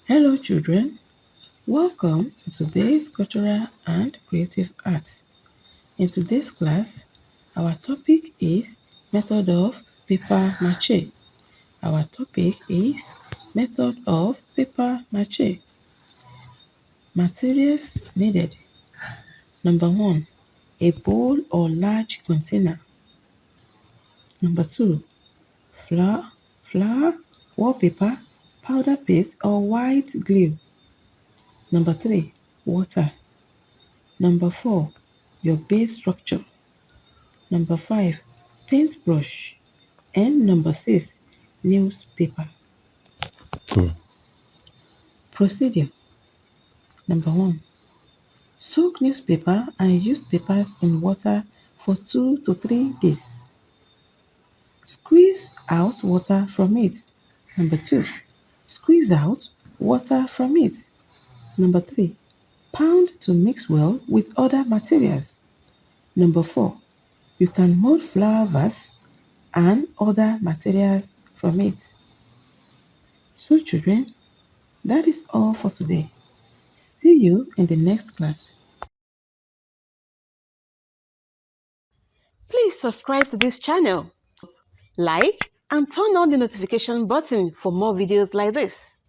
Hello children, welcome to today's cultural and creative art. In today's class, our topic is method of paper mache. Our topic is method of paper mache. Materials needed. Number 1, a bowl or large container. Number 2, flour, wallpaper, powder paste or white glue. Number 3, water. Number 4, your base structure. Number 5, paintbrush. And number 6, newspaper. Hmm. Procedure. Number 1, soak newspaper and used papers in water for 2 to 3 days. Squeeze out water from it. Number 2, squeeze out water from it. Number 3, pound to mix well with other materials. Number 4, you can mold flower vase and other materials from it. So children, that is all for today. See you in the next class. Please subscribe to this channel, like and turn on the notification button for more videos like this.